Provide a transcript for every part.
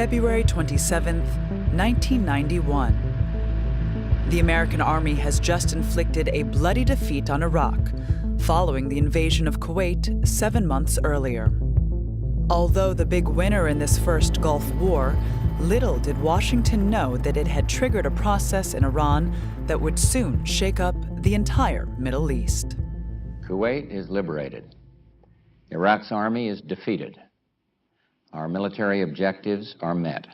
February 27, 1991. The American Army has just inflicted a bloody defeat on Iraq, following the invasion of Kuwait 7 months earlier. Although the big winner in this first Gulf War, little did Washington know that it had triggered a process in Iran that would soon shake up the entire Middle East. Kuwait is liberated. Iraq's army is defeated. Our military objectives are met.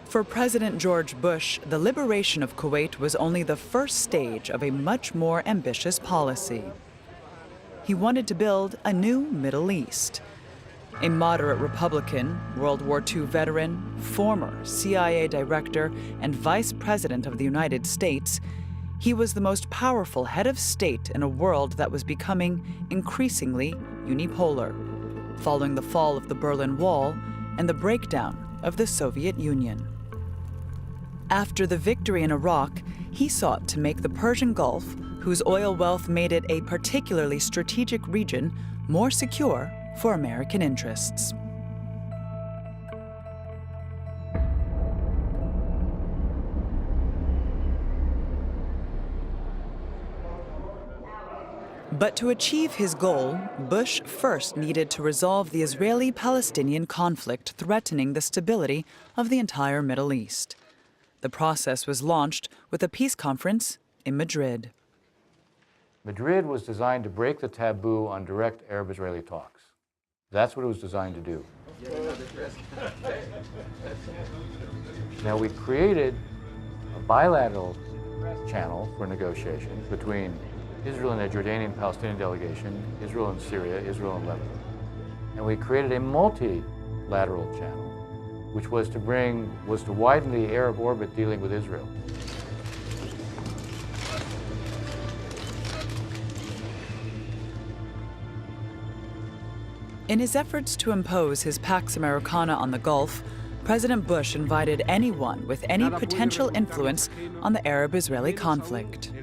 For President George Bush, the liberation of Kuwait was only the first stage of a much more ambitious policy. He wanted to build a new Middle East. A moderate Republican, World War II veteran, former CIA director, and Vice President of the United States, he was the most powerful head of state in a world that was becoming increasingly unipolar, following the fall of the Berlin Wall and the breakdown of the Soviet Union. After the victory in Iraq, he sought to make the Persian Gulf, whose oil wealth made it a particularly strategic region, more secure for American interests. But to achieve his goal, Bush first needed to resolve the Israeli-Palestinian conflict threatening the stability of the entire Middle East. The process was launched with a peace conference in Madrid. Madrid was designed to break the taboo on direct Arab-Israeli talks. That's what it was designed to do. Now, we created a bilateral channel for negotiations between Israel and a Jordanian-Palestinian delegation, Israel and Syria, Israel and Lebanon. And we created a multilateral channel, which was to widen the Arab orbit dealing with Israel. In his efforts to impose his Pax Americana on the Gulf, President Bush invited anyone with any potential influence on the Arab-Israeli conflict.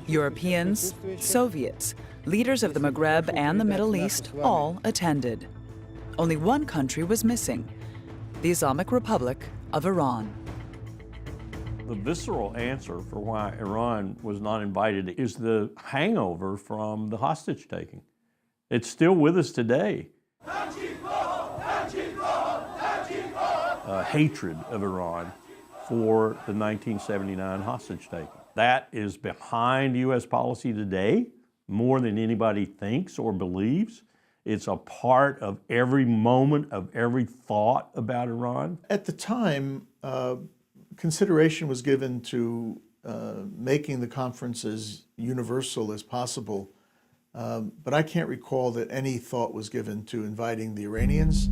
Europeans, Soviets, leaders of the Maghreb and the Middle East all attended. Only one country was missing: the Islamic Republic of Iran. The visceral answer for why Iran was not invited is the hangover from the hostage taking. It's still with us today. Hatred of Iran for the 1979 hostage taking. That is behind U.S. policy today more than anybody thinks or believes. It's a part of every moment of every thought about Iran. At the time, consideration was given to making the conference as universal as possible, but I can't recall that any thought was given to inviting the Iranians.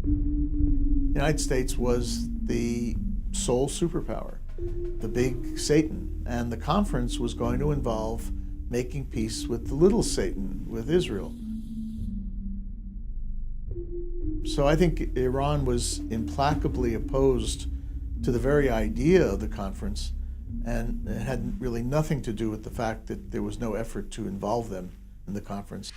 The United States was the sole superpower, the big Satan, and the conference was going to involve making peace with the little Satan, with Israel. So I think Iran was implacably opposed to the very idea of the conference, and it had really nothing to do with the fact that there was no effort to involve them in the conference.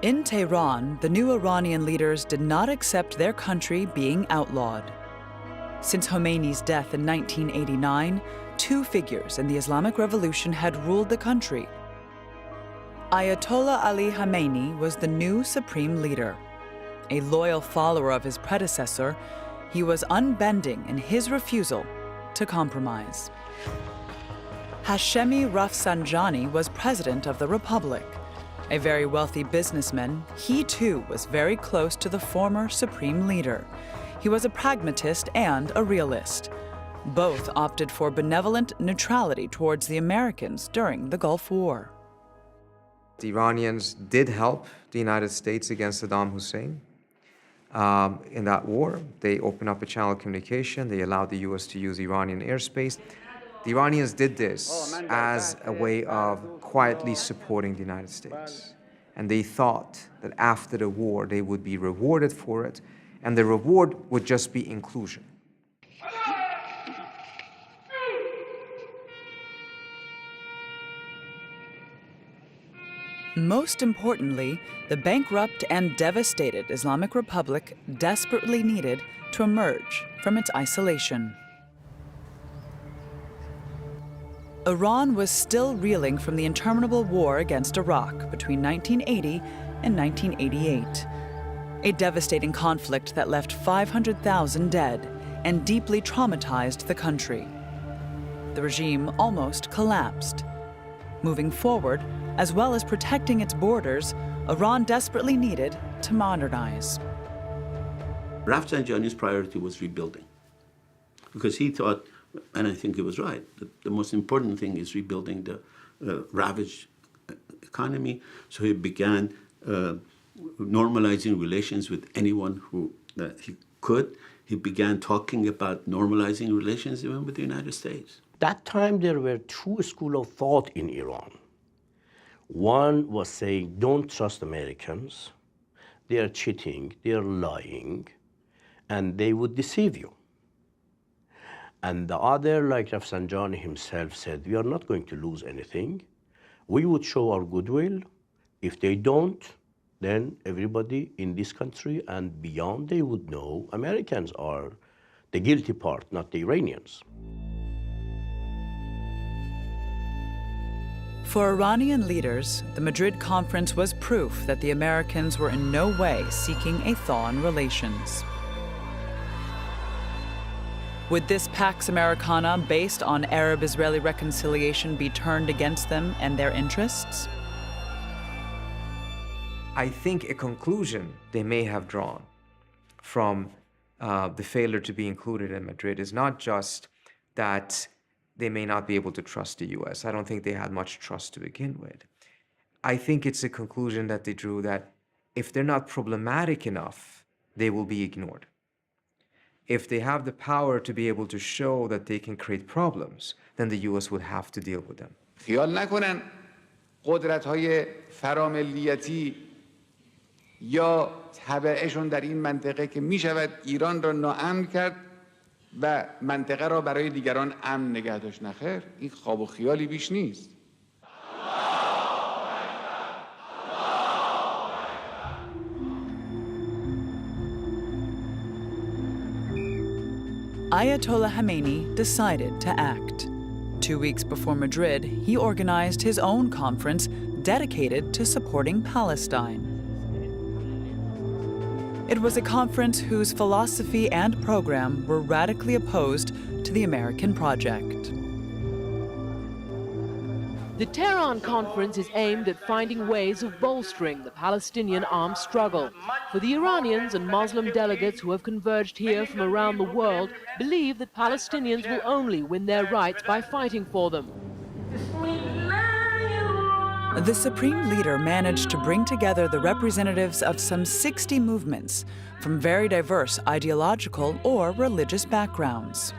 In Tehran, the new Iranian leaders did not accept their country being outlawed. Since Khomeini's death in 1989, two figures in the Islamic Revolution had ruled the country. Ayatollah Ali Khamenei was the new supreme leader. A loyal follower of his predecessor, he was unbending in his refusal to compromise. Hashemi Rafsanjani was president of the Republic. A very wealthy businessman, he too was very close to the former supreme leader. He was a pragmatist and a realist. Both opted for benevolent neutrality towards the Americans during the Gulf War. The Iranians did help the United States against Saddam Hussein. In that war, they opened up a channel of communication. They allowed the U.S. to use Iranian airspace. The Iranians did this as a way of quietly supporting the United States. And they thought that after the war, they would be rewarded for it, and the reward would just be inclusion. Most importantly, the bankrupt and devastated Islamic Republic desperately needed to emerge from its isolation. Iran was still reeling from the interminable war against Iraq between 1980 and 1988, a devastating conflict that left 500,000 dead and deeply traumatized the country. The regime almost collapsed. Moving forward, as well as protecting its borders, Iran desperately needed to modernize. Rafsanjani's priority was rebuilding, because he thought, and I think he was right, that the most important thing is rebuilding the ravaged economy. So he began normalizing relations with anyone who he could. He began talking about normalizing relations even with the United States. That time there were two schools of thought in Iran. One was saying, don't trust Americans. They are cheating, they are lying, and they would deceive you. And the other, like Rafsanjani himself said, we are not going to lose anything. We would show our goodwill. If they don't, then everybody in this country and beyond, they would know Americans are the guilty part, not the Iranians. For Iranian leaders, the Madrid conference was proof that the Americans were in no way seeking a thaw in relations. Would this Pax Americana based on Arab-Israeli reconciliation be turned against them and their interests? I think a conclusion they may have drawn from the failure to be included in Madrid is not just that they may not be able to trust the US. I don't think they had much trust to begin with. I think it's a conclusion that they drew that if they're not problematic enough, they will be ignored. If they have the power to be able to show that they can create problems, then the US would have to deal with them. خیال نکنن قدرت‌های فراملیتی یا تبعشون در این منطقه که می‌شود ایران را ناامن کرد و منطقه را برای دیگران امن نگه داشت. نخیر، این خواب و خیالی بیش نیست. Ayatollah Khamenei decided to act. 2 weeks before Madrid, he organized his own conference dedicated to supporting Palestine. It was a conference whose philosophy and program were radically opposed to the American project. The Tehran conference is aimed at finding ways of bolstering the Palestinian armed struggle. For the Iranians and Muslim delegates who have converged here from around the world believe that Palestinians will only win their rights by fighting for them. The supreme leader managed to bring together the representatives of some 60 movements from very diverse ideological or religious backgrounds.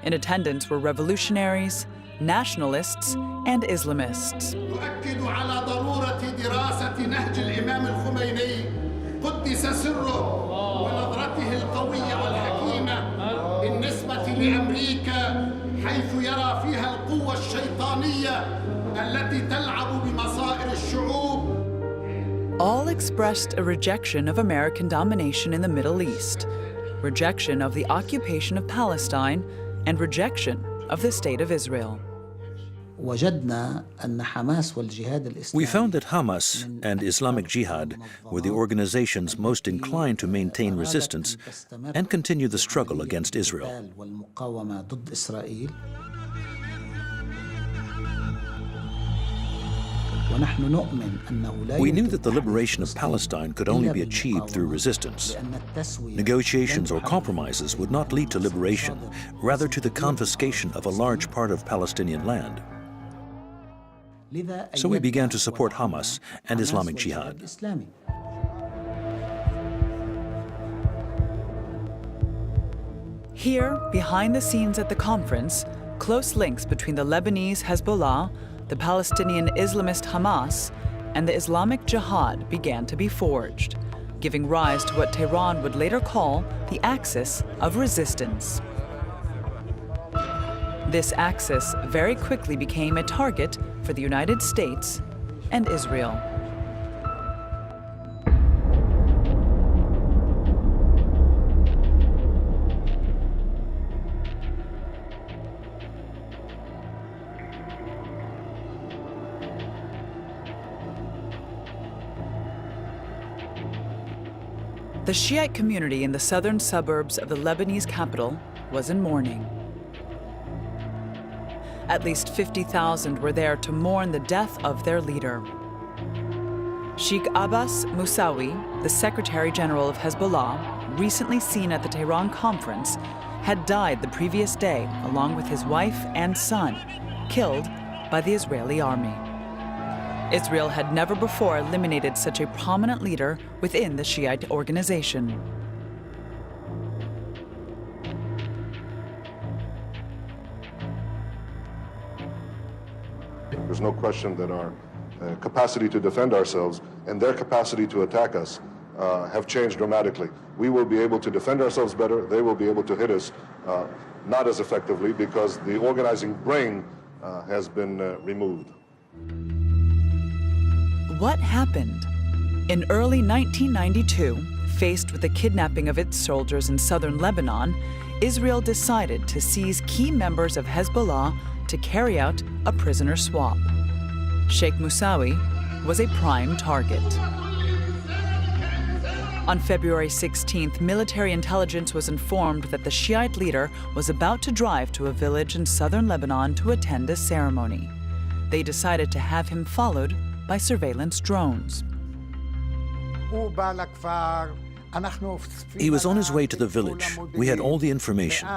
In attendance were revolutionaries, nationalists, and Islamists. تؤكد على ضرورة دراسة نهج الإمام الخميني قدس سره ونظرته القوية والحكيمة بالنسبة لأمريكا حيث يرى فيها القوة الشيطانية التي تلعب بمصائر الشعوب. All expressed a rejection of American domination in the Middle East, rejection of the occupation of Palestine, and rejection of the State of Israel. We found that Hamas and Islamic Jihad were the organizations most inclined to maintain resistance and continue the struggle against Israel. We knew that the liberation of Palestine could only be achieved through resistance. Negotiations or compromises would not lead to liberation, rather to the confiscation of a large part of Palestinian land. So we began to support Hamas and Islamic Jihad. Here, behind the scenes at the conference, close links between the Lebanese Hezbollah, the Palestinian Islamist Hamas, and the Islamic Jihad began to be forged, giving rise to what Tehran would later call the axis of resistance. This axis very quickly became a target for the United States and Israel. The Shiite community in the southern suburbs of the Lebanese capital was in mourning. At least 50,000 were there to mourn the death of their leader. Sheikh Abbas Musawi, the Secretary General of Hezbollah, recently seen at the Tehran conference, had died the previous day along with his wife and son, killed by the Israeli army. Israel had never before eliminated such a prominent leader within the Shiite organization. There's no question that our capacity to defend ourselves and their capacity to attack us have changed dramatically. We will be able to defend ourselves better. They will be able to hit us not as effectively because the organizing brain has been removed. What happened? In early 1992, faced with the kidnapping of its soldiers in southern Lebanon, Israel decided to seize key members of Hezbollah to carry out a prisoner swap. Sheikh Musawi was a prime target. On February 16th, military intelligence was informed that the Shiite leader was about to drive to a village in southern Lebanon to attend a ceremony. They decided to have him followed by surveillance drones. He was on his way to the village. We had all the information.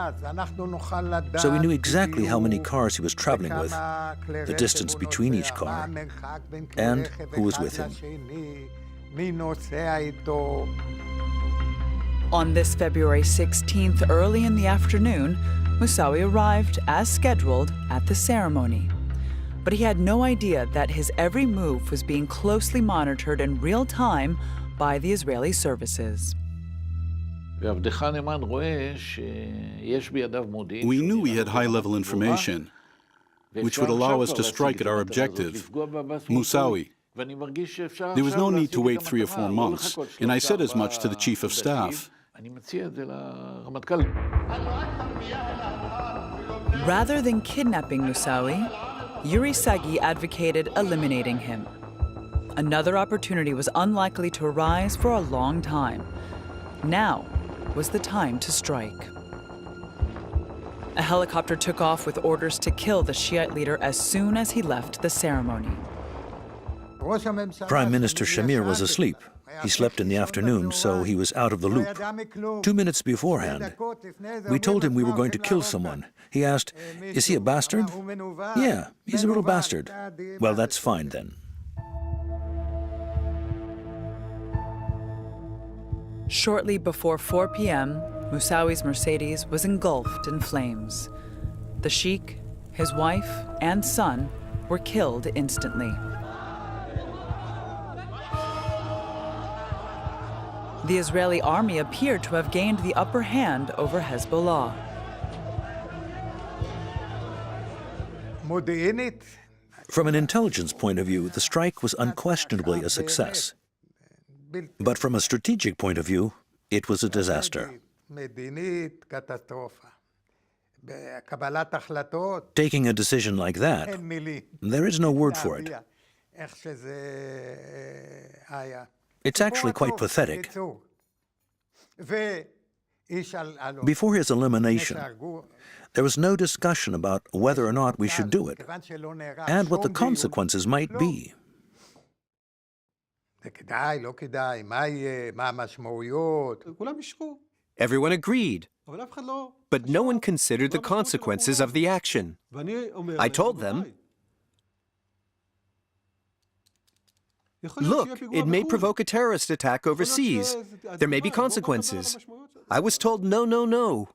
So we knew exactly how many cars he was traveling with, the distance between each car, and who was with him. On this February 16th, early in the afternoon, Musawi arrived as scheduled at the ceremony. But he had no idea that his every move was being closely monitored in real time by the Israeli services. We knew we had high-level information, which would allow us to strike at our objective, Musawi. There was no need to wait 3 or 4 months, and I said as much to the Chief of Staff. Rather than kidnapping Musawi, Yuri Sagi advocated eliminating him. Another opportunity was unlikely to arise for a long time. Now was the time to strike. A helicopter took off with orders to kill the Shiite leader as soon as he left the ceremony. Prime Minister Shamir was asleep. He slept in the afternoon, so he was out of the loop. 2 minutes beforehand, we told him we were going to kill someone. He asked, "Is he a bastard?" "Yeah, he's a little bastard." "Well, that's fine then." Shortly before 4 p.m., Musawi's Mercedes was engulfed in flames. The sheikh, his wife, and son were killed instantly. The Israeli army appeared to have gained the upper hand over Hezbollah. From an intelligence point of view, the strike was unquestionably a success. But from a strategic point of view, it was a disaster. Taking a decision like that, there is no word for it. It's actually quite pathetic. Before his elimination, there was no discussion about whether or not we should do it, and what the consequences might be. Everyone agreed, but no one considered the consequences of the action. I told them, "Look, it may provoke a terrorist attack overseas. There may be consequences." I was told, "No, no, no."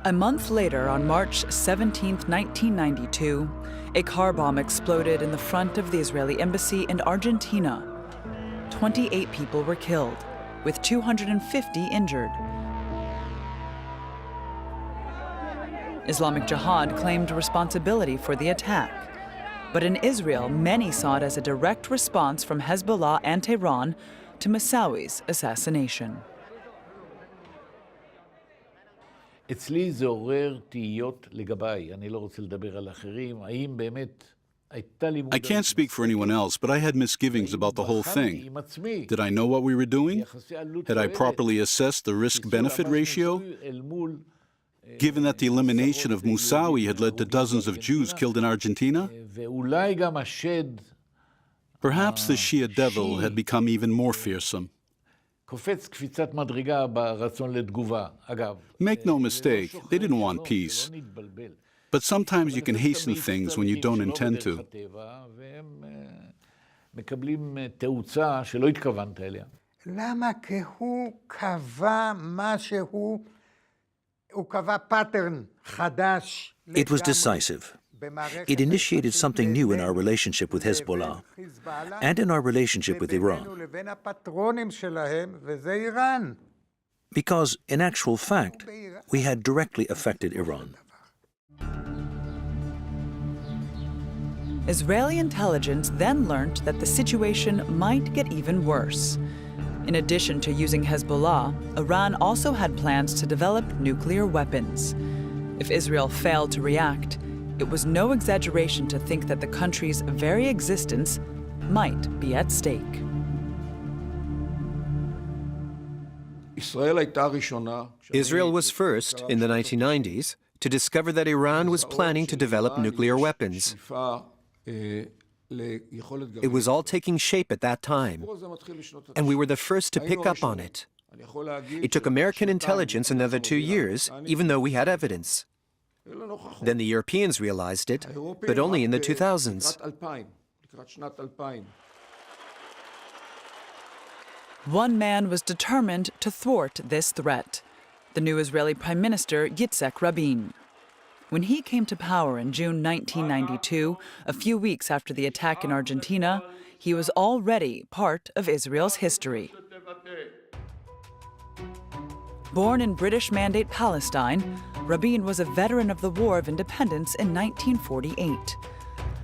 A month later, on March 17, 1992, a car bomb exploded in the front of the Israeli embassy in Argentina. 28 people were killed, with 250 injured. Islamic Jihad claimed responsibility for the attack. But in Israel, many saw it as a direct response from Hezbollah and Tehran to Musawi's assassination. אצלי זה עורר תהיות לגביי. אני לא רוצה לדבר על אחרים. האם באמת הייתה לי I can't speak for anyone else, but I had misgivings about the whole thing. Did I know what we were doing? Had I properly assessed the risk-benefit ratio? Given that the elimination of Moussaoui had led to dozens of Jews killed in Argentina? ואולי גם השד Perhaps the Shia devil had become even more fearsome. קופץ קפיצת מדרגה ברצון לתגובה. אגב, Make no mistake, they didn't want peace. But sometimes you can hasten things when you don't intend to. והם מקבלים תאוצה שלא התכוונת אליה. למה? כי הוא קבע משהו, הוא קבע pattern חדש. It was decisive. It initiated something new in our relationship with Hezbollah and in our relationship with Iran. לבין הפטרונים שלהם, וזה איראן. Because, in actual fact, we had directly affected Iran. Israeli intelligence then learned that the situation might get even worse. In addition to using Hezbollah, Iran also had plans to develop nuclear weapons. If Israel failed to react, it was no exaggeration to think that the country's very existence might be at stake. Israel was first, in the 1990s, to discover that Iran was planning to develop nuclear weapons. It was all taking shape at that time, and we were the first to pick up on it. It took American intelligence another 2 years, even though we had evidence. Then the Europeans realized it, but only in the 2000s. One man was determined to thwart this threat, the new Israeli Prime Minister Yitzhak Rabin. When he came to power in June 1992, a few weeks after the attack in Argentina, he was already part of Israel's history. Born in British Mandate Palestine, Rabin was a veteran of the War of Independence in 1948.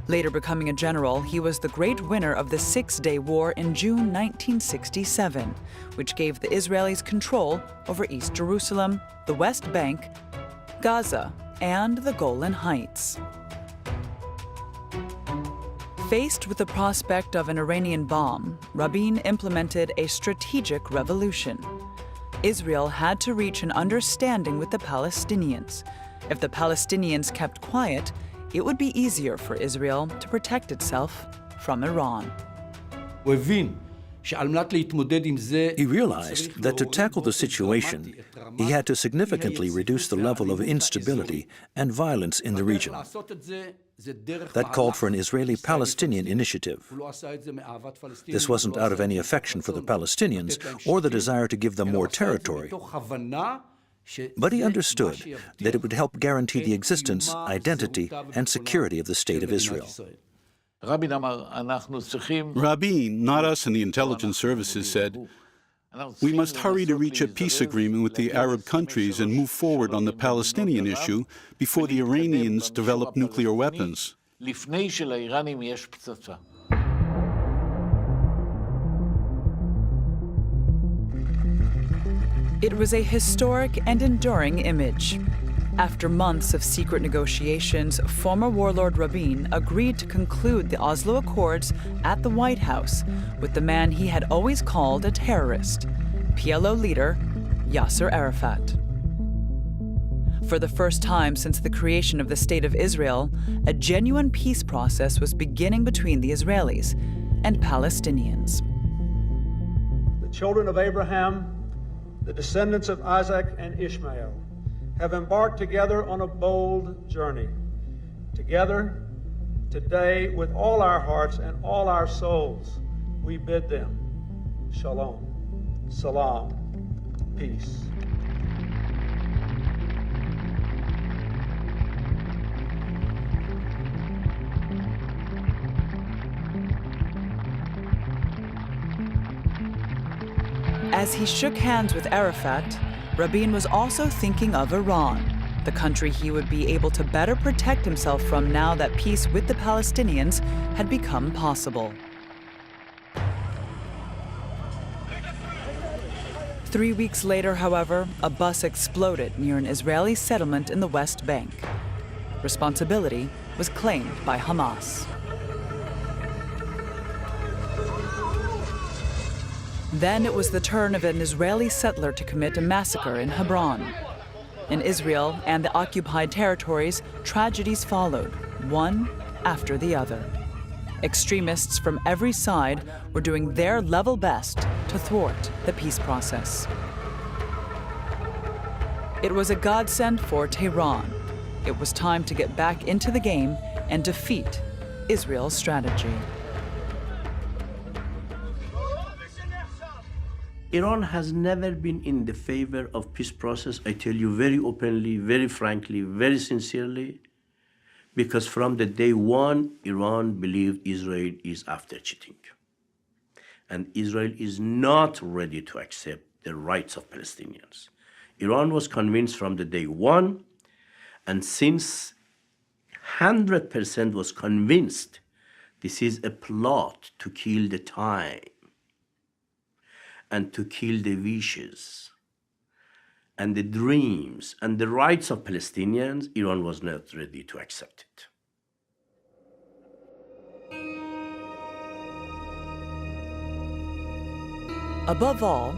Later becoming a general, he was the great winner of the Six-Day War in June 1967, which gave the Israelis control over East Jerusalem, the West Bank, Gaza, and the Golan Heights. Faced with the prospect of an Iranian bomb, Rabin implemented a strategic revolution. Israel had to reach an understanding with the Palestinians. If the Palestinians kept quiet, it would be easier for Israel to protect itself from Iran. He realized that to tackle the situation, he had to significantly reduce the level of instability and violence in the region. That called for an Israeli-Palestinian initiative. This wasn't out of any affection for the Palestinians or the desire to give them more territory, but he understood that it would help guarantee the existence, identity, and security of the State of Israel. Rabin, not us in the intelligence services, said, "We must hurry to reach a peace agreement with the Arab countries and move forward on the Palestinian issue before the Iranians develop nuclear weapons." It was a historic and enduring image. After months of secret negotiations, former warlord Rabin agreed to conclude the Oslo Accords at the White House with the man he had always called a terrorist, PLO leader Yasser Arafat. For the first time since the creation of the State of Israel, a genuine peace process was beginning between the Israelis and Palestinians. The children of Abraham, the descendants of Isaac and Ishmael, have embarked together on a bold journey. Together, today, with all our hearts and all our souls, we bid them shalom, salam, peace. As he shook hands with Arafat, Rabin was also thinking of Iran, the country he would be able to better protect himself from now that peace with the Palestinians had become possible. 3 weeks later, however, a bus exploded near an Israeli settlement in the West Bank. Responsibility was claimed by Hamas. Then it was the turn of an Israeli settler to commit a massacre in Hebron. In Israel and the occupied territories, tragedies followed, one after the other. Extremists from every side were doing their level best to thwart the peace process. It was a godsend for Tehran. It was time to get back into the game and defeat Israel's strategy. Iran has never been in the favor of peace process, I tell you very openly, very frankly, very sincerely, because from the day one, Iran believed Israel is after cheating. And Israel is not ready to accept the rights of Palestinians. Iran was convinced from the day one, and since 100% was convinced this is a plot to kill the time and to kill the wishes and the dreams and the rights of Palestinians, Iran was not ready to accept it. Above all,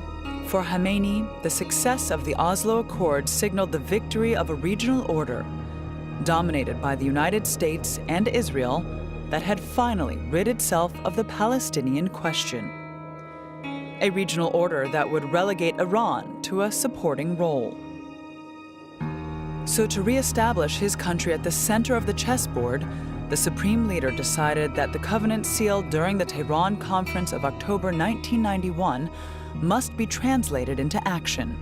for Khamenei, the success of the Oslo Accord signaled the victory of a regional order dominated by the United States and Israel that had finally rid itself of the Palestinian question. A regional order that would relegate Iran to a supporting role. So to reestablish his country at the center of the chessboard, the supreme leader decided that the covenant sealed during the Tehran Conference of October 1991 must be translated into action.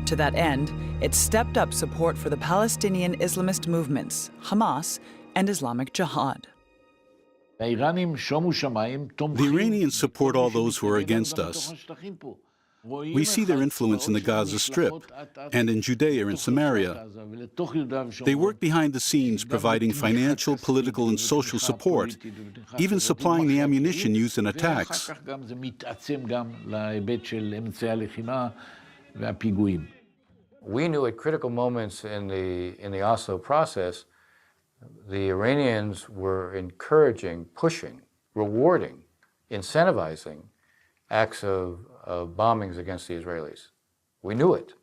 To that end, it stepped up support for the Palestinian Islamist movements, Hamas and Islamic Jihad. The Iranians support all those who are against us. We see their influence in the Gaza Strip and in Judea and Samaria. They work behind the scenes providing financial, political, and social support, even supplying the ammunition used in attacks. We knew at critical moments in the Oslo process, the Iranians were encouraging, pushing, rewarding, incentivizing acts of bombings against the Israelis. We knew it.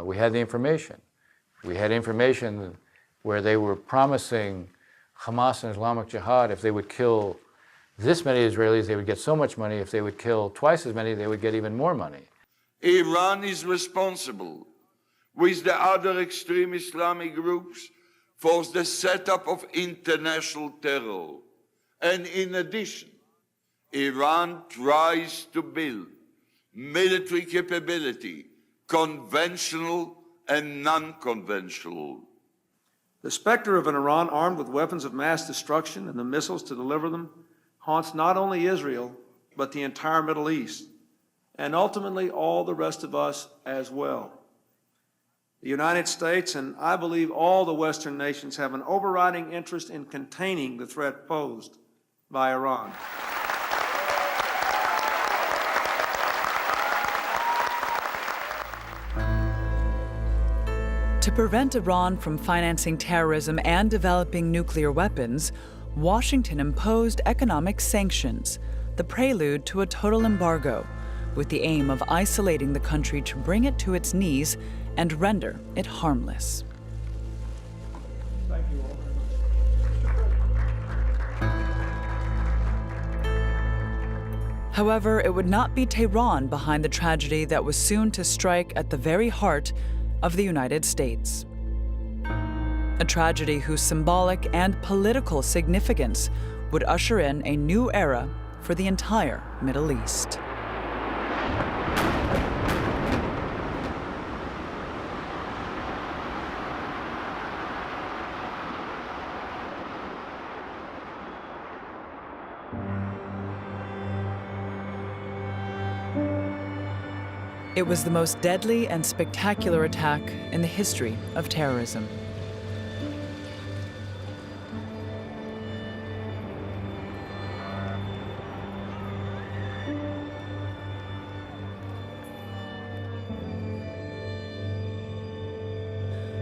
We had the information. We had information where they were promising Hamas and Islamic Jihad, if they would kill this many Israelis, they would get so much money. If they would kill twice as many, they would get even more money. Iran is responsible, with the other extreme Islamic groups, for the setup of international terror. And in addition, Iran tries to build military capability, conventional and non-conventional. The specter of an Iran armed with weapons of mass destruction and the missiles to deliver them haunts not only Israel, but the entire Middle East, and ultimately all the rest of us as well. The United States, and I believe all the Western nations, have an overriding interest in containing the threat posed by Iran. To prevent Iran from financing terrorism and developing nuclear weapons, Washington imposed economic sanctions, the prelude to a total embargo, with the aim of isolating the country to bring it to its knees and render it harmless. Thank you all very much. However, it would not be Tehran behind the tragedy that was soon to strike at the very heart of the United States. A tragedy whose symbolic and political significance would usher in a new era for the entire Middle East. It was the most deadly and spectacular attack in the history of terrorism.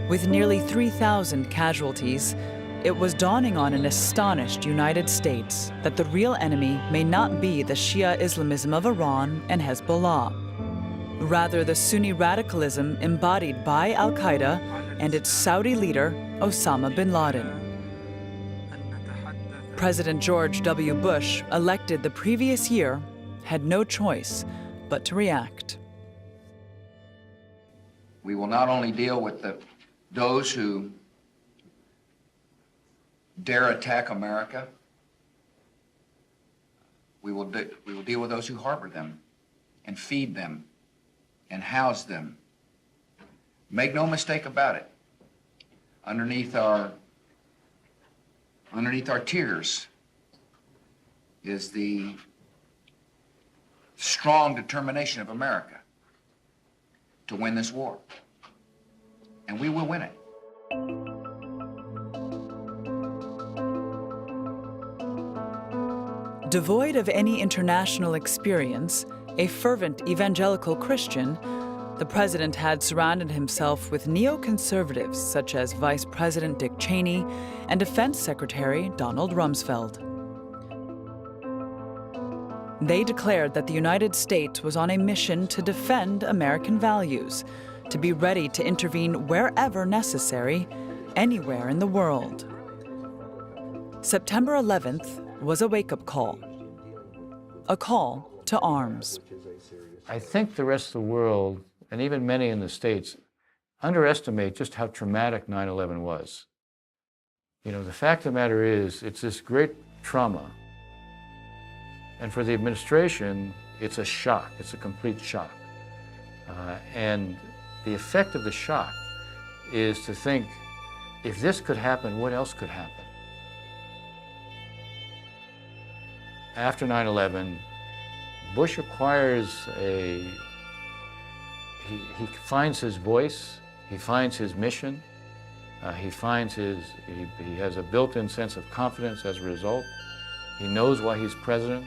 With nearly 3,000 casualties, it was dawning on an astonished United States that the real enemy may not be the Shia Islamism of Iran and Hezbollah. Rather, the Sunni radicalism embodied by al-Qaeda and its Saudi leader, Osama bin Laden. President George W. Bush, elected the previous year, had no choice but to react. We will not only deal with those who dare attack America, we will deal with those who harbor them and feed them and house them. Make no mistake about it. Underneath our tears is the strong determination of America to win this war. And we will win it. Devoid of any international experience, a fervent evangelical Christian, the president had surrounded himself with neoconservatives such as Vice President Dick Cheney and Defense Secretary Donald Rumsfeld. They declared that the United States was on a mission to defend American values, to be ready to intervene wherever necessary, anywhere in the world. September 11th was a wake-up call, a call to arms. I think the rest of the world, and even many in the States, underestimate just how traumatic 9/11 was. You know, the fact of the matter is, it's this great trauma. And for the administration, it's a shock. It's a complete shock. And the effect of the shock is to think, if this could happen, what else could happen? After 9/11, Bush acquires he finds his voice, he finds his mission, he has a built-in sense of confidence as a result. He knows why he's president.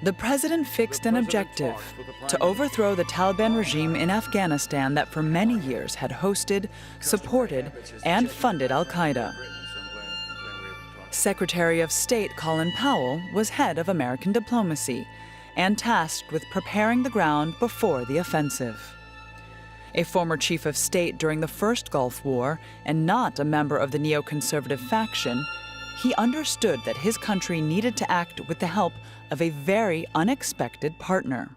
The president fixed an objective to overthrow the Taliban regime in Afghanistan that for many years had hosted, supported, and funded al-Qaeda. Secretary of State Colin Powell was head of American diplomacy and tasked with preparing the ground before the offensive. A former chief of state during the First Gulf War and not a member of the neoconservative faction, he understood that his country needed to act with the help of a very unexpected partner.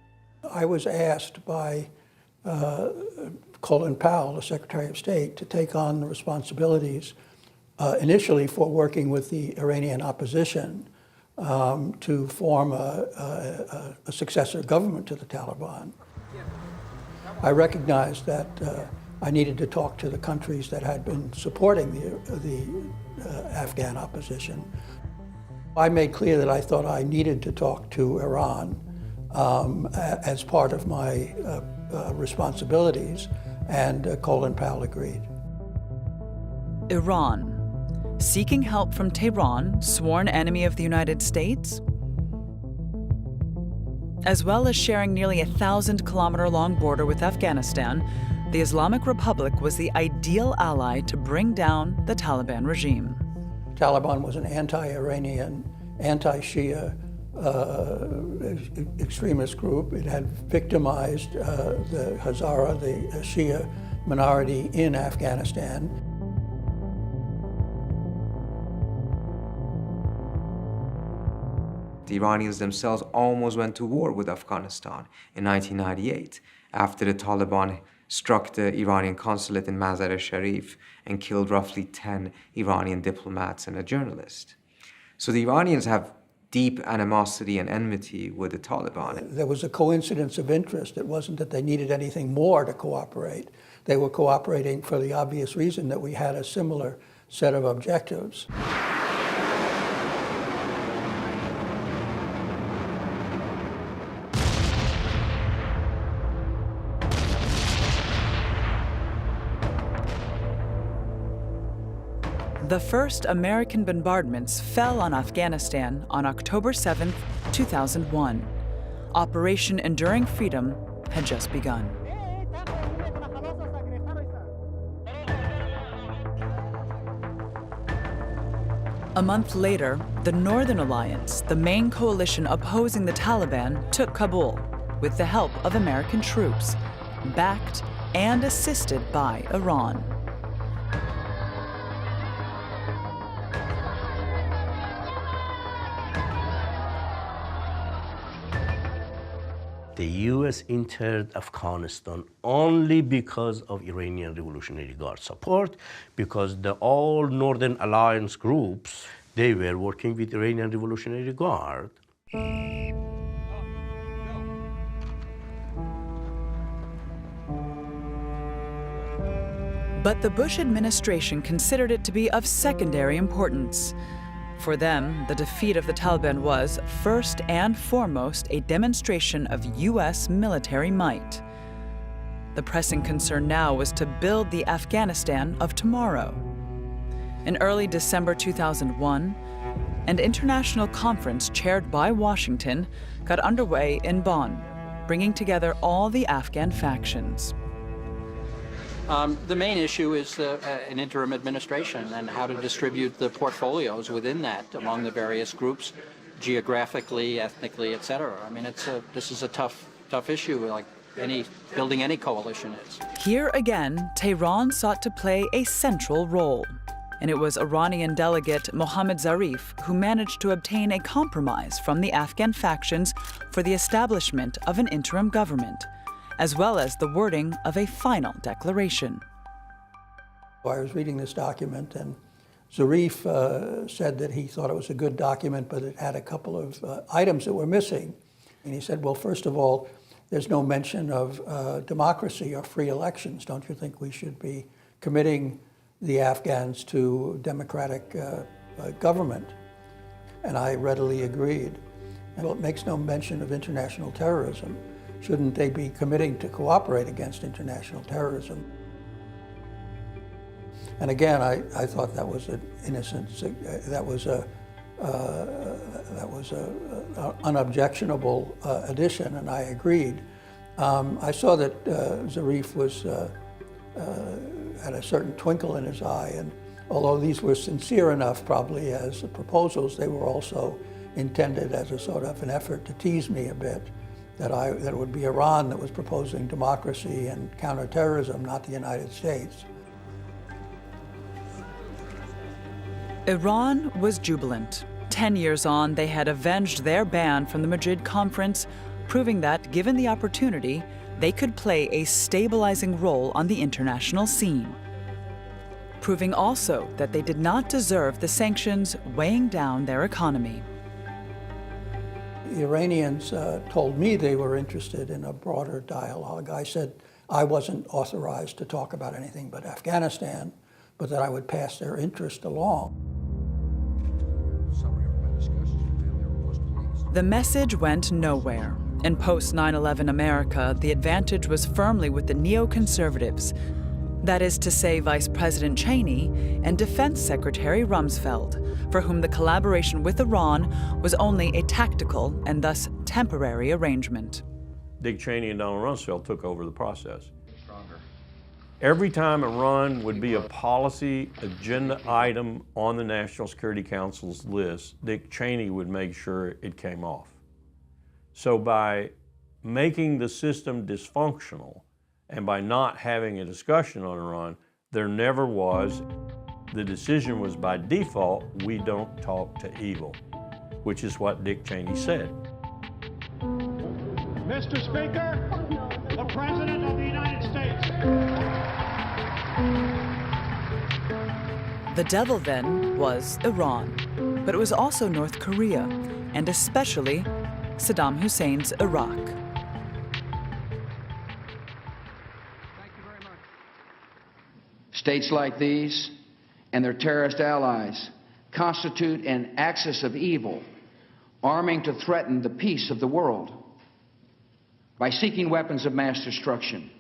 I was asked by Colin Powell, the Secretary of State, to take on the responsibilities initially for working with the Iranian opposition to form a successor government to the Taliban. I recognized that I needed to talk to the countries that had been supporting the Afghan opposition. I made clear that I thought I needed to talk to Iran as part of my responsibilities, and Colin Powell agreed. Iran, seeking help from Tehran, sworn enemy of the United States, as well as sharing nearly 1,000-kilometer-long border with Afghanistan, the Islamic Republic was the ideal ally to bring down the Taliban regime. Taliban was an anti-Iranian, anti-Shia extremist group. It had victimized the Hazara, the Shia minority in Afghanistan. The Iranians themselves almost went to war with Afghanistan in 1998 after the Taliban struck the Iranian consulate in Mazar-e-Sharif and killed roughly 10 Iranian diplomats and a journalist. So the Iranians have deep animosity and enmity with the Taliban. There was a coincidence of interest. It wasn't that they needed anything more to cooperate. They were cooperating for the obvious reason that we had a similar set of objectives. The first American bombardments fell on Afghanistan on October 7, 2001. Operation Enduring Freedom had just begun. A month later, the Northern Alliance, the main coalition opposing the Taliban, took Kabul with the help of American troops, backed and assisted by Iran. The US entered Afghanistan only because of Iranian Revolutionary Guard support, because all Northern Alliance groups, they were working with Iranian Revolutionary Guard. But the Bush administration considered it to be of secondary importance. For them, the defeat of the Taliban was, first and foremost, a demonstration of US military might. The pressing concern now was to build the Afghanistan of tomorrow. In early December 2001, an international conference chaired by Washington got underway in Bonn, bringing together all the Afghan factions. The main issue is an interim administration and how to distribute the portfolios within that among the various groups, geographically, ethnically, etc. I mean, this is a tough issue, like building any coalition is. Here again, Tehran sought to play a central role. And it was Iranian delegate Mohammad Zarif who managed to obtain a compromise from the Afghan factions for the establishment of an interim government, as well as the wording of a final declaration. I was reading this document, and Zarif said that he thought it was a good document, but it had a couple of items that were missing. And he said, well, first of all, there's no mention of democracy or free elections. Don't you think we should be committing the Afghans to democratic government? And I readily agreed. Well, it makes no mention of international terrorism. Shouldn't they be committing to cooperate against international terrorism? And again, I thought that was an innocent, that was an unobjectionable addition, and I agreed. I saw that Zarif had a certain twinkle in his eye, and although these were sincere enough probably as proposals, they were also intended as a sort of an effort to tease me a bit. That it would be Iran that was proposing democracy and counterterrorism, not the United States. Iran was jubilant. 10 years on, they had avenged their ban from the Madrid Conference, proving that, given the opportunity, they could play a stabilizing role on the international scene. Proving also that they did not deserve the sanctions weighing down their economy. The Iranians told me they were interested in a broader dialogue. I said I wasn't authorized to talk about anything but Afghanistan, but that I would pass their interest along. The message went nowhere. In post-9/11 America, the advantage was firmly with the neoconservatives. That is to say, Vice President Cheney and Defense Secretary Rumsfeld, for whom the collaboration with Iran was only a tactical and thus temporary arrangement. Dick Cheney and Donald Rumsfeld took over the process. Every time Iran would be a policy agenda item on the National Security Council's list, Dick Cheney would make sure it came off. So by making the system dysfunctional and by not having a discussion on Iran, there never was. The decision was by default, we don't talk to evil, which is what Dick Cheney said. Mr. Speaker, the President of the United States. The devil then was Iran, but it was also North Korea, and especially Saddam Hussein's Iraq. States like these and their terrorist allies constitute an axis of evil, arming to threaten the peace of the world. By seeking weapons of mass destruction,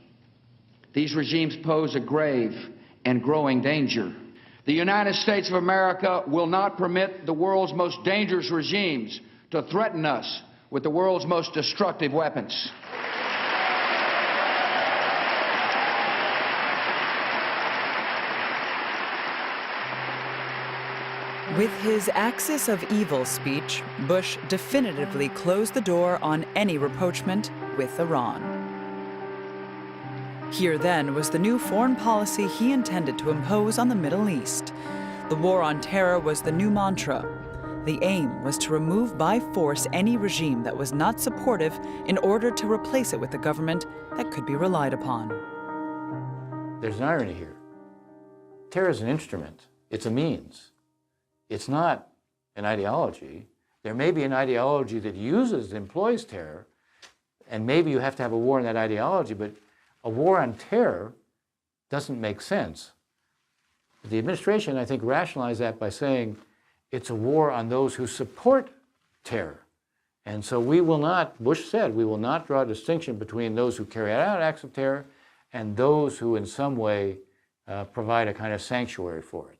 these regimes pose a grave and growing danger. The United States of America will not permit the world's most dangerous regimes to threaten us with the world's most destructive weapons. With his Axis of Evil speech, Bush definitively closed the door on any rapprochement with Iran. Here then was the new foreign policy he intended to impose on the Middle East. The war on terror was the new mantra. The aim was to remove by force any regime that was not supportive in order to replace it with a government that could be relied upon. There's an irony here. Terror is an instrument. It's a means. It's not an ideology. There may be an ideology that employs terror, and maybe you have to have a war on that ideology, but a war on terror doesn't make sense. The administration, I think, rationalized that by saying it's a war on those who support terror. And so we will not, Bush said, we will not draw a distinction between those who carry out acts of terror and those who in some way provide a kind of sanctuary for it.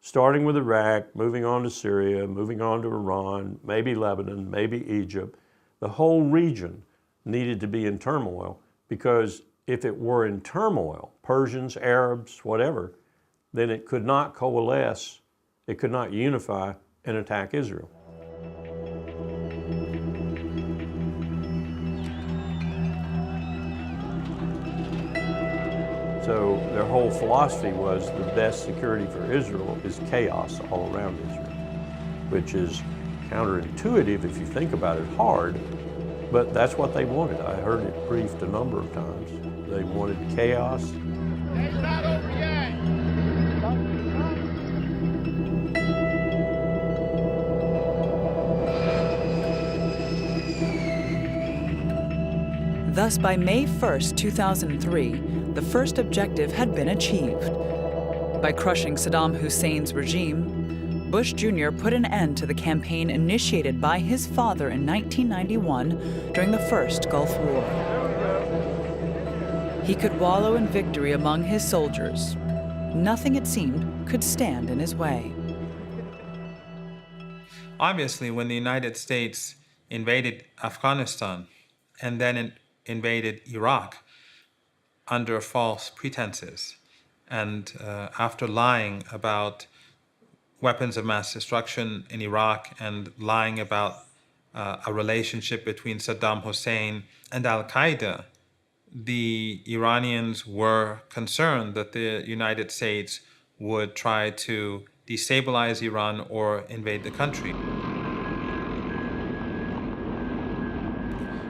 Starting with Iraq, moving on to Syria, moving on to Iran, maybe Lebanon, maybe Egypt, the whole region needed to be in turmoil, because if it were in turmoil, Persians, Arabs, whatever, then it could not coalesce, it could not unify and attack Israel. So their whole philosophy was the best security for Israel is chaos all around Israel, which is counterintuitive if you think about it hard, but that's what they wanted. I heard it briefed a number of times. They wanted chaos. Thus, by May 1st, 2003, the first objective had been achieved. By crushing Saddam Hussein's regime, Bush Jr. put an end to the campaign initiated by his father in 1991 during the first Gulf War. He could wallow in victory among his soldiers. Nothing, it seemed, could stand in his way. Obviously, when the United States invaded Afghanistan and then invaded Iraq under false pretenses, and after lying about weapons of mass destruction in Iraq and lying about a relationship between Saddam Hussein and Al-Qaeda, the Iranians were concerned that the United States would try to destabilize Iran or invade the country.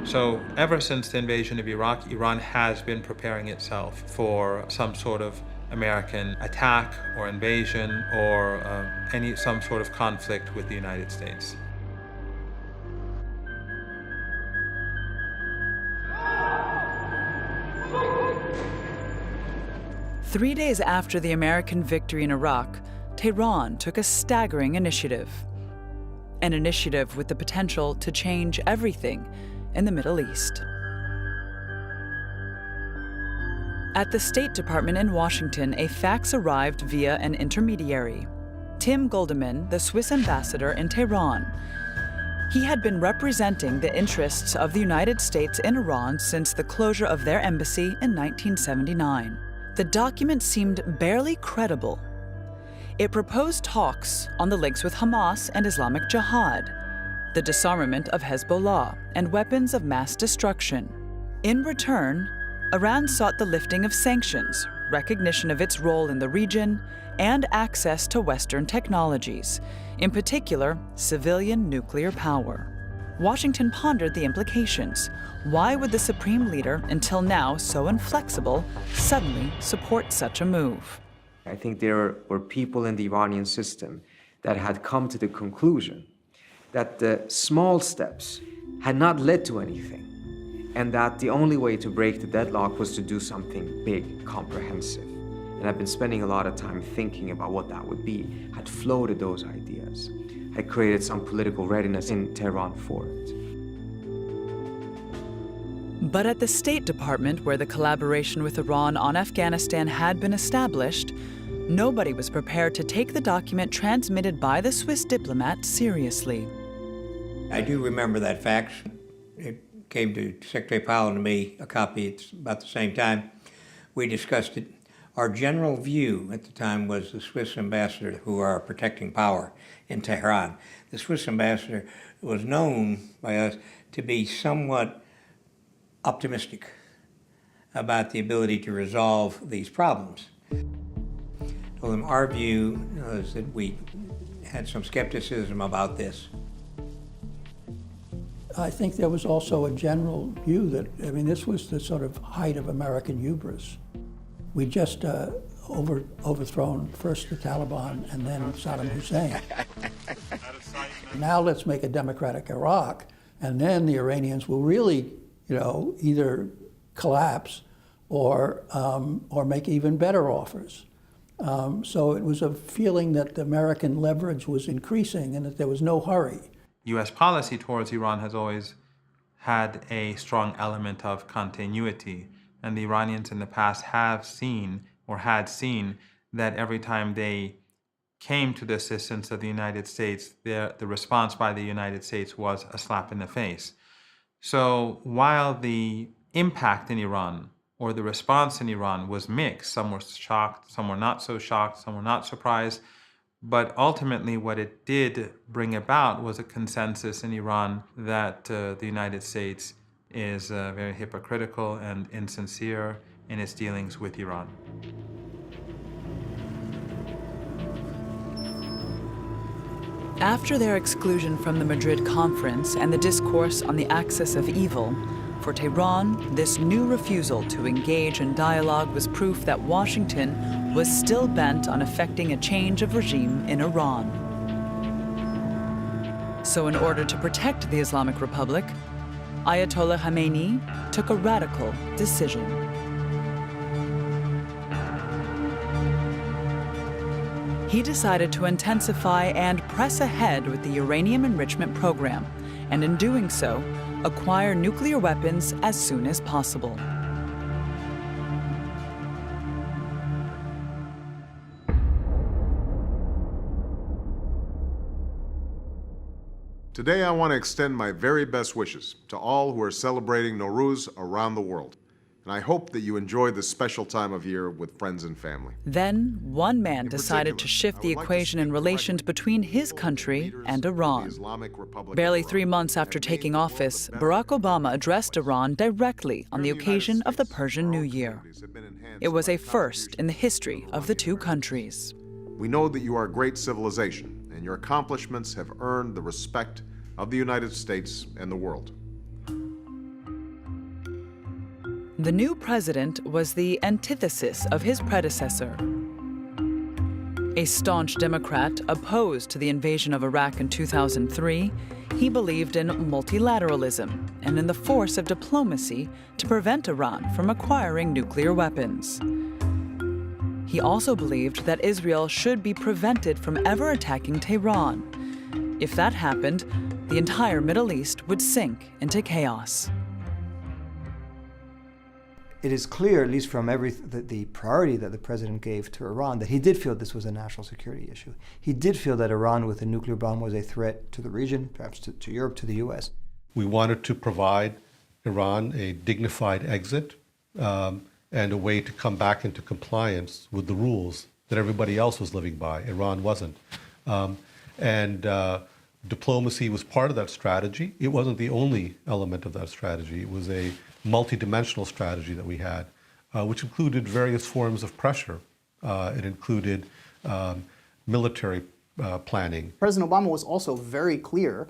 So ever since the invasion of Iraq, Iran has been preparing itself for some sort of American attack or invasion or some sort of conflict with the United States. Three days after the American victory in Iraq, Tehran took a staggering initiative. An initiative with the potential to change everything in the Middle East. At the State Department in Washington, a fax arrived via an intermediary. Tim Goldeman, the Swiss ambassador in Tehran. He had been representing the interests of the United States in Iran since the closure of their embassy in 1979. The document seemed barely credible. It proposed talks on the links with Hamas and Islamic Jihad, the disarmament of Hezbollah, and weapons of mass destruction. In return, Iran sought the lifting of sanctions, recognition of its role in the region, and access to Western technologies, in particular, civilian nuclear power. Washington pondered the implications. Why would the supreme leader, until now so inflexible, suddenly support such a move? I think there were people in the Iranian system that had come to the conclusion that the small steps had not led to anything, and that the only way to break the deadlock was to do something big, comprehensive. And I've been spending a lot of time thinking about what that would be, had floated those ideas, had created some political readiness in Tehran for it. But at the State Department, where the collaboration with Iran on Afghanistan had been established, nobody was prepared to take the document transmitted by the Swiss diplomat seriously. I do remember that fax. It came to Secretary Powell and to me, a copy, it's about the same time. We discussed it. Our general view at the time was the Swiss ambassador, who are protecting power in Tehran. The Swiss ambassador was known by us to be somewhat optimistic about the ability to resolve these problems. Told him our view was that we had some skepticism about this. I think there was also a general view that, I mean, this was the sort of height of American hubris. We just overthrown first the Taliban and then Saddam Hussein. Now let's make a democratic Iraq, and then the Iranians will really, either collapse or make even better offers. So it was a feeling that the American leverage was increasing and that there was no hurry. U.S. policy towards Iran has always had a strong element of continuity. And the Iranians in the past have seen or had seen that every time they came to the assistance of the United States, the response by the United States was a slap in the face. So while the impact in Iran or the response in Iran was mixed, some were shocked, some were not so shocked, some were not surprised, but ultimately what it did bring about was a consensus in Iran that the United States is very hypocritical and insincere in its dealings with Iran. After their exclusion from the Madrid Conference and the discourse on the axis of evil, for Tehran, this new refusal to engage in dialogue was proof that Washington was still bent on effecting a change of regime in Iran. So in order to protect the Islamic Republic, Ayatollah Khamenei took a radical decision. He decided to intensify and press ahead with the uranium enrichment program, and in doing so, acquire nuclear weapons as soon as possible. Today, I want to extend my very best wishes to all who are celebrating Nowruz around the world. And I hope that you enjoy this special time of year with friends and family. Then, one man decided to shift the equation in relations between his country and Iran. Barely 3 months after taking office, Barack Obama addressed Iran directly on the occasion of the Persian New Year. It was a first in the history of the two countries. We know that you are a great civilization, and your accomplishments have earned the respect of the United States and the world. The new president was the antithesis of his predecessor. A staunch Democrat opposed to the invasion of Iraq in 2003, he believed in multilateralism and in the force of diplomacy to prevent Iran from acquiring nuclear weapons. He also believed that Israel should be prevented from ever attacking Tehran. If that happened, the entire Middle East would sink into chaos. It is clear, at least from the priority that the president gave to Iran, that he did feel this was a national security issue. He did feel that Iran with a nuclear bomb was a threat to the region, perhaps to Europe, to the US. We wanted to provide Iran a dignified exit and a way to come back into compliance with the rules that everybody else was living by. Iran wasn't. Diplomacy was part of that strategy. It wasn't the only element of that strategy. It was a multidimensional strategy that we had, which included various forms of pressure. It included military planning. President Obama was also very clear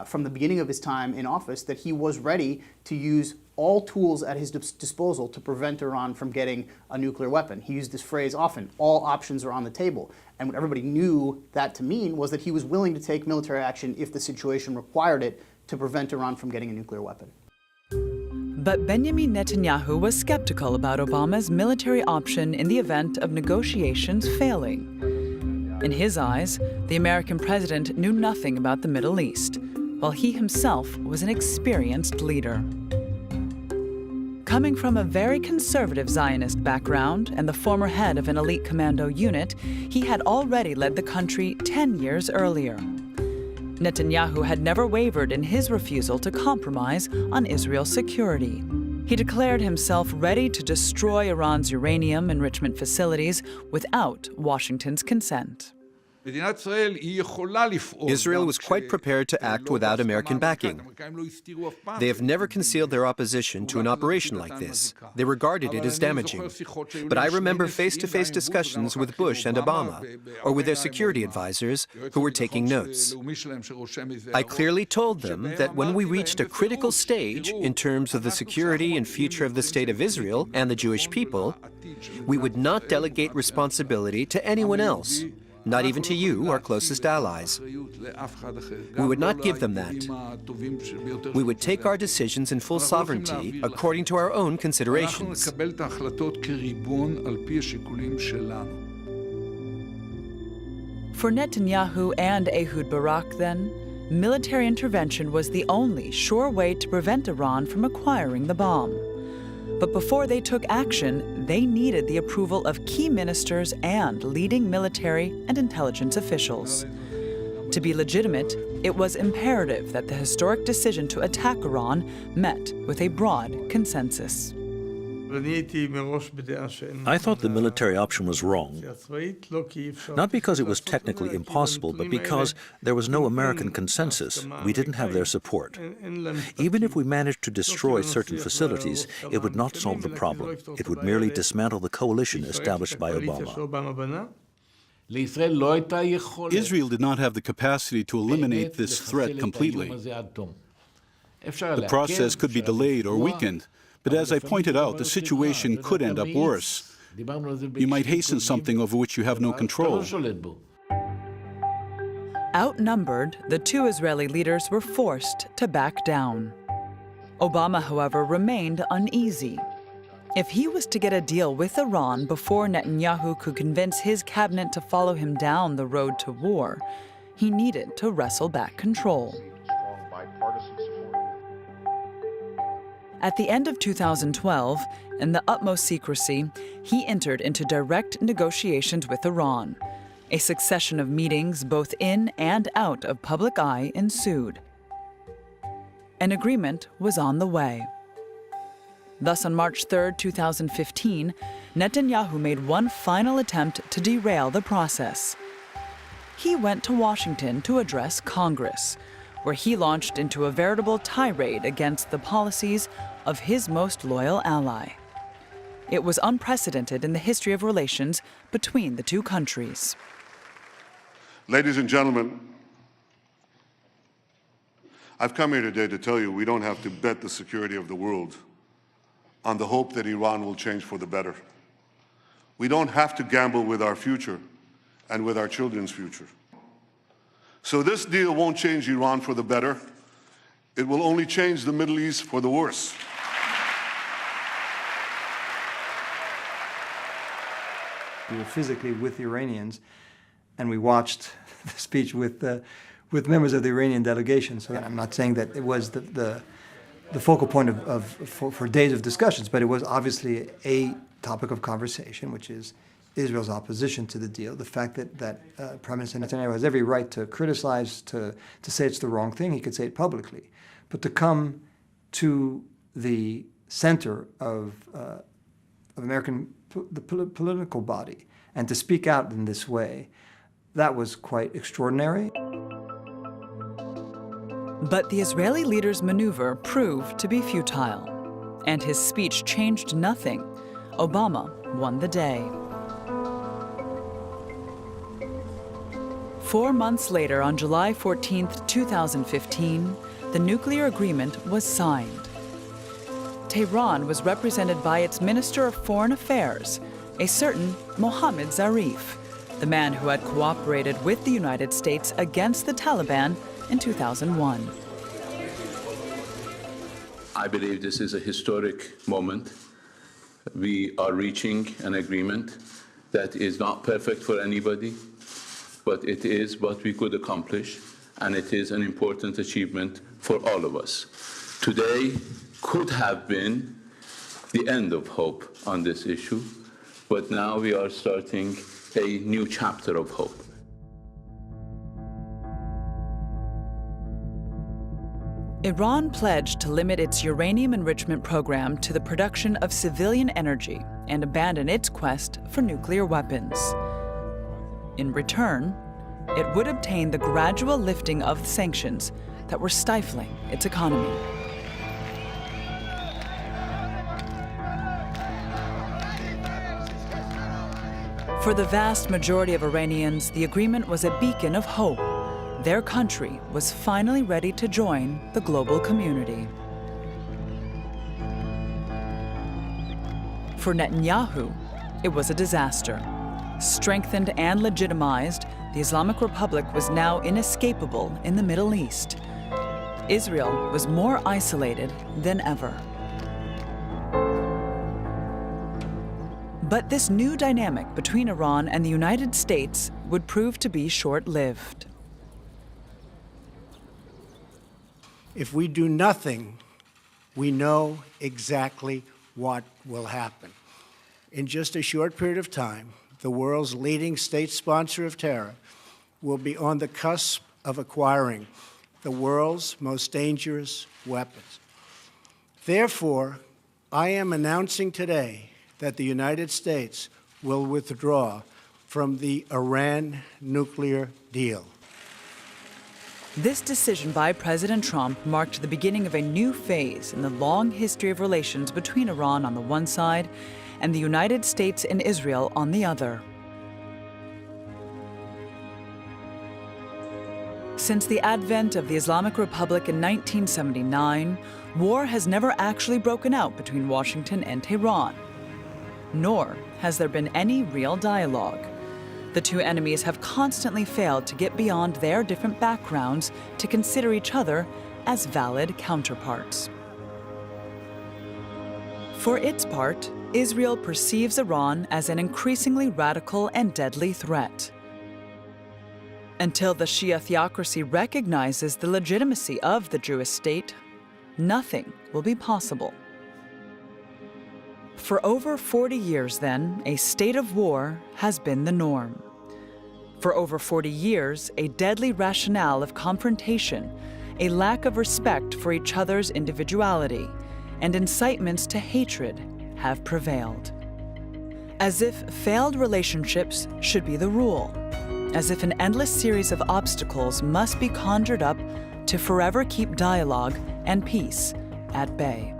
from the beginning of his time in office that he was ready to use all tools at his disposal to prevent Iran from getting a nuclear weapon. He used this phrase often, all options are on the table. And what everybody knew that to mean was that he was willing to take military action if the situation required it to prevent Iran from getting a nuclear weapon. But Benjamin Netanyahu was skeptical about Obama's military option in the event of negotiations failing. In his eyes, the American president knew nothing about the Middle East, while he himself was an experienced leader. Coming from a very conservative Zionist background and the former head of an elite commando unit, he had already led the country 10 years earlier. Netanyahu had never wavered in his refusal to compromise on Israel's security. He declared himself ready to destroy Iran's uranium enrichment facilities without Washington's consent. Israel was quite prepared to act without American backing. They have never concealed their opposition to an operation like this. They regarded it as damaging. But I remember face-to-face discussions with Bush and Obama, or with their security advisors, who were taking notes. I clearly told them that when we reached a critical stage in terms of the security and future of the State of Israel and the Jewish people, we would not delegate responsibility to anyone else. Not even to you, our closest allies. We would not give them that. We would take our decisions in full sovereignty according to our own considerations. For Netanyahu and Ehud Barak, then, military intervention was the only sure way to prevent Iran from acquiring the bomb. But before they took action, they needed the approval of key ministers and leading military and intelligence officials. To be legitimate, it was imperative that the historic decision to attack Iran met with a broad consensus. I thought the military option was wrong, not because it was technically impossible, but because there was no American consensus. We didn't have their support. Even if we managed to destroy certain facilities, it would not solve the problem. It would merely dismantle the coalition established by Obama. Israel did not have the capacity to eliminate this threat completely. The process could be delayed or weakened. But as I pointed out, the situation could end up worse. You might hasten something over which you have no control. Outnumbered, the two Israeli leaders were forced to back down. Obama, however, remained uneasy. If he was to get a deal with Iran before Netanyahu could convince his cabinet to follow him down the road to war, he needed to wrestle back control. At the end of 2012, in the utmost secrecy, he entered into direct negotiations with Iran. A succession of meetings, both in and out of public eye, ensued. An agreement was on the way. Thus, on March 3, 2015, Netanyahu made one final attempt to derail the process. He went to Washington to address Congress, where he launched into a veritable tirade against the policies of his most loyal ally. It was unprecedented in the history of relations between the two countries. Ladies and gentlemen, I've come here today to tell you we don't have to bet the security of the world on the hope that Iran will change for the better. We don't have to gamble with our future and with our children's future. So this deal won't change Iran for the better. It will only change the Middle East for the worse. We were physically with the Iranians, and we watched the speech with members of the Iranian delegation. So I'm not saying that it was the focal point for days of discussions, but it was obviously a topic of conversation, which is Israel's opposition to the deal. The fact that Prime Minister Netanyahu has every right to criticize, to say it's the wrong thing, he could say it publicly. But to come to the center of the political body and to speak out in this way, that was quite extraordinary. But the Israeli leader's maneuver proved to be futile, and his speech changed nothing. Obama won the day. 4 months later, on July 14, 2015, the nuclear agreement was signed. Tehran was represented by its Minister of Foreign Affairs, a certain Mohammad Zarif, the man who had cooperated with the United States against the Taliban in 2001. I believe this is a historic moment. We are reaching an agreement that is not perfect for anybody, but it is what we could accomplish, and it is an important achievement for all of us. Today could have been the end of hope on this issue, but now we are starting a new chapter of hope. Iran pledged to limit its uranium enrichment program to the production of civilian energy and abandon its quest for nuclear weapons. In return, it would obtain the gradual lifting of the sanctions that were stifling its economy. For the vast majority of Iranians, the agreement was a beacon of hope. Their country was finally ready to join the global community. For Netanyahu, it was a disaster. Strengthened and legitimized, the Islamic Republic was now inescapable in the Middle East. Israel was more isolated than ever. But this new dynamic between Iran and the United States would prove to be short-lived. If we do nothing, we know exactly what will happen. In just a short period of time, the world's leading state sponsor of terror will be on the cusp of acquiring the world's most dangerous weapons. Therefore, I am announcing today that the United States will withdraw from the Iran nuclear deal. This decision by President Trump marked the beginning of a new phase in the long history of relations between Iran on the one side and the United States and Israel on the other. Since the advent of the Islamic Republic in 1979, war has never actually broken out between Washington and Tehran, nor has there been any real dialogue. The two enemies have constantly failed to get beyond their different backgrounds to consider each other as valid counterparts. For its part, Israel perceives Iran as an increasingly radical and deadly threat. Until the Shia theocracy recognizes the legitimacy of the Jewish state, nothing will be possible. For over 40 years, then, a state of war has been the norm. For over 40 years, a deadly rationale of confrontation, a lack of respect for each other's individuality, and incitements to hatred have prevailed. As if failed relationships should be the rule, as if an endless series of obstacles must be conjured up to forever keep dialogue and peace at bay.